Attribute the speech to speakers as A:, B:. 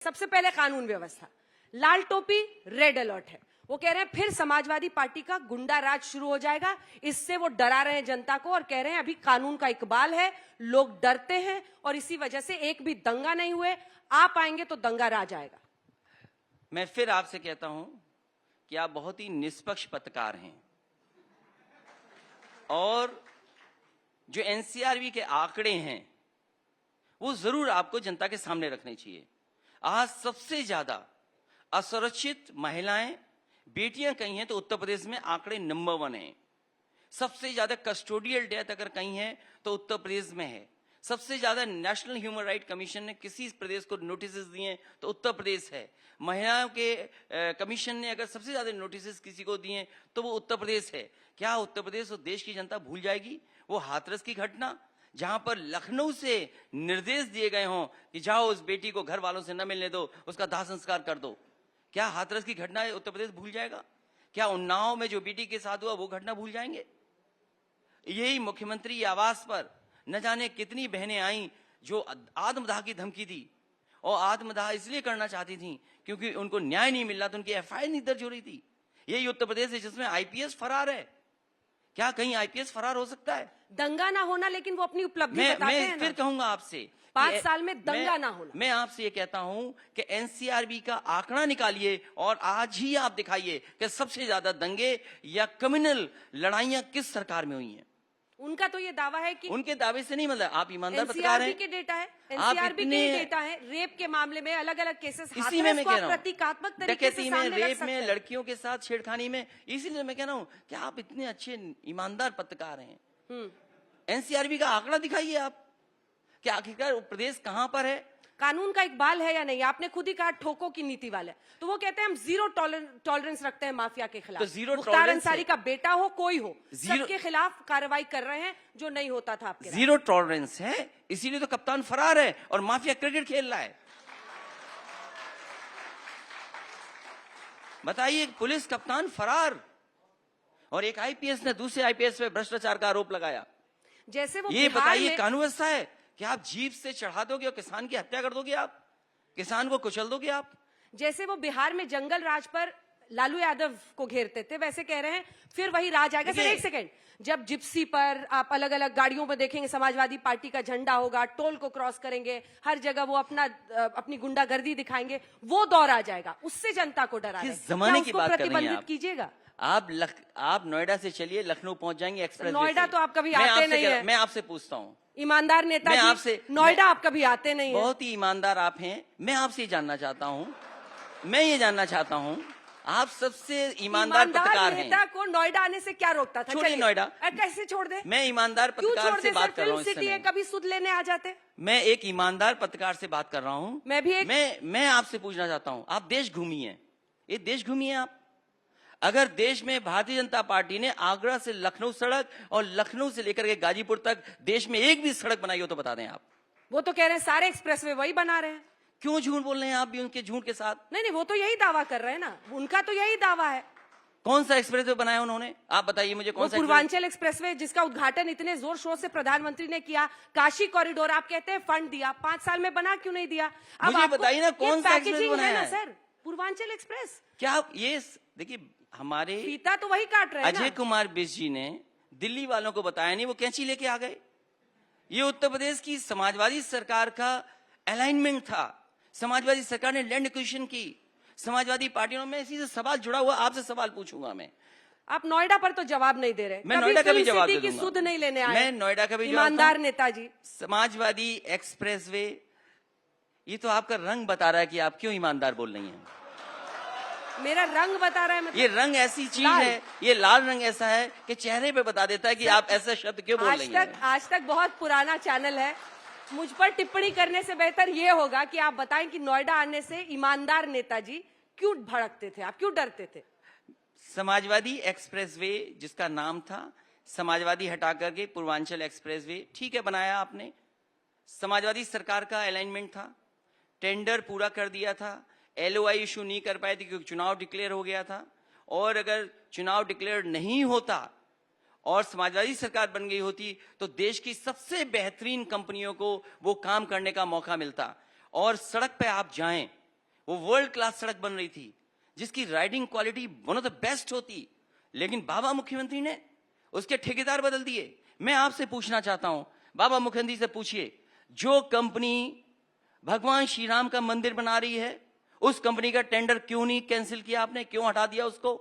A: सबसे पहले कानून व्यवस्था, लाल टोपी रेड अलर्ट है। वो कह रहे हैं फिर समाजवादी पार्टी का गुंडा राज शुरू हो जाएगा। इससे वो डरा रहे हैं जनता को और कह रहे हैं अभी कानून का इकबाल है, लोग डरते हैं और इसी वजह से एक भी दंगा नहीं हुए। आप आएंगे तो दंगा राज आएगा।
B: मैं फिर आपसे कहता हूं कि आप बहुत ही निष्पक्ष पत्रकार हैं और जो एनसीआरबी के आंकड़े हैं वो जरूर आपको जनता के सामने रखने चाहिए। आज सबसे ज्यादा असुरक्षित महिलाएं, बेटियां कहीं हैं तो उत्तर प्रदेश में आंकड़े नंबर 1 है। सबसे ज्यादा कस्टोडियल डेथ अगर कहीं है तो उत्तर प्रदेश में है। सबसे ज्यादा नेशनल ह्यूमन राइट कमीशन ने किसी प्रदेश को नोटिस दिए तो उत्तर प्रदेश है। महिलाओं के कमीशन ने अगर सबसे ज्यादा नोटिस किसी को दिए तो वो उत्तर प्रदेश है। क्या उत्तर प्रदेश और देश की जनता भूल जाएगी वो हाथरस की घटना, जहां पर लखनऊ से निर्देश दिए गए हों कि जाओ उस बेटी को घर वालों से न मिलने दो, उसका दाह संस्कार कर दो? क्या हाथरस की घटना उत्तर प्रदेश भूल जाएगा? क्या उन्नाव में जो बेटी के साथ हुआ वो घटना भूल जाएंगे? यही मुख्यमंत्री आवास पर न जाने कितनी बहनें आई जो आत्मदाह की धमकी दी और आत्मदाह इसलिए करना चाहती थी क्योंकि उनको न्याय नहीं मिल रहा था, उनकी एफआईआर नहीं दर्ज हो रही थी। यही उत्तर प्रदेश है जिसमें आईपीएस फरार है। क्या कहीं आईपीएस फरार हो सकता है?
A: दंगा ना होना, लेकिन वो अपनी उपलब्धि बताते हैं।
B: मैं फिर कहूंगा आपसे
A: 5 साल में दंगा ना होना।
B: मैं आपसे ये कहता हूं कि एनसीआरबी का आंकड़ा निकालिए और आज ही आप दिखाइए कि सबसे ज्यादा दंगे या कम्युनल लड़ाइयां किस सरकार में हुई हैं।
A: उनका तो ये दावा है कि
B: उनके दावे से नहीं, मतलब आप ईमानदार पत्रकार हैं।
A: के डेटा है, एनसीआरबी के डेटा है, रेप के मामले में अलग अलग केसेस,
B: इसी में मैं कह रहा हूं,
A: प्रतीकात्मक तरीके से
B: में, रेप में, लड़कियों के साथ छेड़खानी में, इसीलिए मैं कह रहा हूं कि आप इतने अच्छे ईमानदार पत्रकार हैं। एनसीआरबी का आंकड़ा दिखाइए आप कि आखिरकार प्रदेश कहां पर है,
A: कानून का इकबाल है या नहीं। आपने खुद ही कहा ठोको की नीति वाले, तो वो कहते हैं हम जीरो टॉलरेंस रखते हैं माफिया के खिलाफ।
B: तो जीरो
A: मुख्तार अंसारी का बेटा हो कोई हो, सबके खिलाफ कार्रवाई कर रहे हैं जो नहीं होता था आपके।
B: जीरो टॉलरेंस है, इसीलिए तो कप्तान फरार है और माफिया क्रिकेट खेल रहा है। बताइए, पुलिस कप्तान फरार और एक आईपीएस ने दूसरे आईपीएस पे भ्रष्टाचार का आरोप लगाया।
A: जैसे वो
B: ये बताइए कानून व्यवस्था है कि आप जीप से चढ़ा दोगे और किसान की हत्या कर दोगे, आप किसान को कुचल दोगे आप?
A: जैसे वो बिहार में जंगल राज पर लालू यादव को घेरते थे, वैसे कह रहे हैं फिर वही राज आएगा। सर एक सेकंड, जब जिप्सी पर आप अलग अलग गाड़ियों में देखेंगे समाजवादी पार्टी का झंडा होगा, टोल को क्रॉस करेंगे, हर जगह वो अपनी गुंडागर्दी दिखाएंगे, वो दौर आ जाएगा। उससे जनता को डरा है।
B: जमाने की बात कर रही हैं आप?
A: कीजिएगा
B: आप नोएडा से चलिए, लखनऊ पहुंच जाएंगे एक्सप्रेस।
A: नोएडा तो आप कभी आते नहीं है।
B: मैं आपसे पूछता हूँ,
A: ईमानदार नेता जी, आपसे नोएडा आप कभी आते नहीं है।
B: बहुत ही ईमानदार आप हैं। मैं आपसे जानना चाहता हूँ, मैं ये जानना चाहता हूँ, आप सबसे ईमानदार पत्रकार हैं।
A: नेता को नोएडा आने से क्या रोकता था?
B: छोड़िए नोएडा,
A: कैसे छोड़ दे?
B: मैं ईमानदार पत्रकार से बात कर रहा हूँ।
A: सिटी है, कभी सुध लेने आ जाते।
B: मैं एक ईमानदार पत्रकार से बात कर रहा हूँ। मैं आपसे पूछना चाहता हूँ, आप देश घूमी हैं, ये देश घूमी है आप? अगर देश में भारतीय जनता पार्टी ने आगरा से लखनऊ सड़क और लखनऊ से लेकर के गाजीपुर तक देश में एक भी सड़क बनाई हो तो बता दें आप।
A: वो तो कह रहे हैं सारे एक्सप्रेसवे वही बना रहे हैं।
B: क्यों झूठ बोल रहे हैं आप भी उनके झूठ के साथ?
A: नहीं, वो तो यही दावा कर रहे हैं ना, उनका तो यही दावा है।
B: कौन सा एक्सप्रेसवे बनाया उन्होंने, आप बताइए मुझे कौन सा?
A: पूर्वांचल एक्सप्रेसवे, जिसका उद्घाटन इतने जोर शोर से प्रधानमंत्री ने किया। काशी कॉरिडोर आप कहते हैं फंड दिया, 5 साल में बना क्यों नहीं दिया?
B: अब मुझे बताइए ना कौन सा एक्सप्रेस बनाया है?
A: सर पूर्वांचल एक्सप्रेस
B: क्या ये देखिए, हमारे
A: फीता तो वही काट रहे हैं।
B: अजय कुमार बिष्ट जी ने दिल्ली वालों को बताया नहीं, वो कैंची लेके आ गए। ये उत्तर प्रदेश की समाजवादी सरकार का अलाइनमेंट था। समाजवादी सरकार ने लैंड एक्विजिशन की, समाजवादी पार्टियों में इसी से सवाल जुड़ा हुआ। आपसे सवाल पूछूंगा मैं।
A: आप नोएडा पर तो जवाब नहीं दे रहे।
B: मैं नोएडा का भी जवाब दे दूंगा।
A: सुध नहीं लेने आए।
B: मैं नोएडा का भी
A: ईमानदार नेताजी।
B: समाजवादी एक्सप्रेसवे, ये तो आपका रंग बता रहा है कि आप क्यों ईमानदार बोल रही हैं।
A: मेरा रंग बता रहा है मतलब?
B: ये रंग ऐसी चीज है, ये लाल रंग ऐसा है कि चेहरे पे बता देता है कि आप ऐसा शब्द क्यों बोल रही हैं।
A: आज तक बहुत पुराना चैनल है, मुझ पर टिप्पणी करने से बेहतर ये होगा कि आप बताएं कि नोएडा आने से ईमानदार नेताजी क्यों भड़कते थे, आप क्यों डरते थे?
B: समाजवादी एक्सप्रेसवे जिसका नाम था, समाजवादी हटा करके पूर्वांचल एक्सप्रेसवे, ठीक है बनाया आपने। समाजवादी सरकार का अलाइनमेंट था, टेंडर पूरा कर दिया था, एलओआई इशू नहीं कर पाए थे क्योंकि चुनाव डिक्लेयर हो गया था। और अगर चुनाव डिक्लेयर नहीं होता और समाजवादी सरकार बन गई होती तो देश की सबसे बेहतरीन कंपनियों को वो काम करने का मौका मिलता। और सड़क पे आप जाएं वो वर्ल्ड क्लास सड़क बन रही थी जिसकी riding quality one of the best होती, लेकिन बाबा मुख्यमंत्री ने उसके ठेकेदार बदल दिए। मैं आपसे पूछना चाहता हूं, बाबा मुख्यमंत्री से पूछिए, जो कंपनी भगवान श्री राम का मंदिर बना रही है, उस कंपनी का टेंडर क्यों नहीं कैंसिल किया आपने, क्यों हटा दिया उसको?